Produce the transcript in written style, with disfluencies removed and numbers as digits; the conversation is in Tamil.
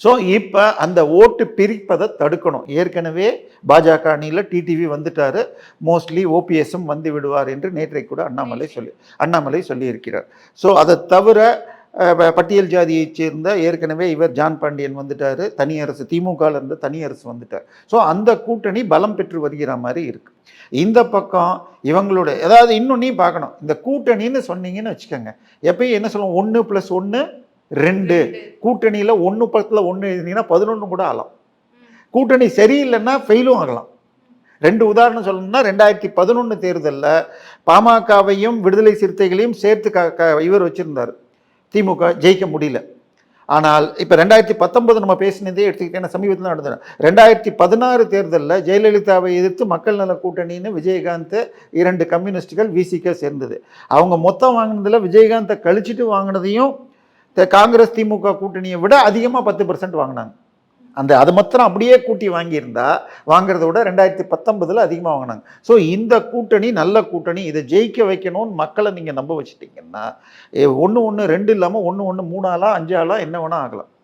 ஸோ இப்போ அந்த ஓட்டு பிரிப்பதை தடுக்கணும். ஏற்கனவே பாஜக அணியில் டிடிவி வந்துட்டார், மோஸ்ட்லி ஓபிஎஸும் வந்து விடுவார் என்று நேற்றைக்கு கூட அண்ணாமலை சொல்லியிருக்கிறார். ஸோ அதை தவிர பட்டியல் ஜாதியைச் சேர்ந்த ஏற்கனவே இவர் ஜான் பாண்டியன் வந்துட்டார், தனி அரசு திமுகவில் இருந்து தனி அரசு வந்துட்டார். ஸோ அந்த கூட்டணி பலம் பெற்று வருகிற மாதிரி இருக்கு. இந்த பக்கம் இவங்களோட ஏதாவது இன்னொன்னே பார்க்கணும். இந்த கூட்டணின்னு சொன்னீங்கன்னு வச்சுக்கோங்க, எப்பயும் என்ன சொல்லுவோம், 1+1 2. கூட்டணியில் 1 பக்கத்தில் 1 எழுதினீங்கன்னா 11 கூட ஆகலாம். கூட்டணி சரியில்லைன்னா ஃபெயிலும் ஆகலாம். 2 உதாரணம் சொல்லணும்னா 2011 தேர்தலில் பாமகவையும் விடுதலை சிறுத்தைகளையும் சேர்த்து இவர் வச்சிருந்தார், திமுக ஜெயிக்க முடியல. ஆனால் இப்போ 2019 நம்ம பேசினதே எடுத்துக்கிட்டேன்னா சமீபத்தில் நடந்தது. 2016 தேர்தலில் ஜெயலலிதாவை எதிர்த்து மக்கள் நல கூட்டணின்னு விஜயகாந்த் 2 கம்யூனிஸ்டுகள் விசிக சேர்ந்தது. அவங்க மொத்தம் வாங்கினதில் விஜயகாந்தை கழிச்சிட்டு வாங்கினதையும் காங்கிரஸ் திமுக கூட்டணியை விட அதிகமாக 10% வாங்கினாங்க. அது மாத்திரம் அப்படியே கூட்டி வாங்கிறத விட 2019 அதிகமாக வாங்கினாங்க. ஸோ இந்த கூட்டணி நல்ல கூட்டணி. இதை ஜெயிக்க வைக்கணும்னு மக்களை நீங்கள் நம்ப வச்சுட்டிங்கன்னா 1-1 2 இல்லாமல் 1-1 3 ஆளா 5 ஆளா என்ன வேணால் ஆகலாம்.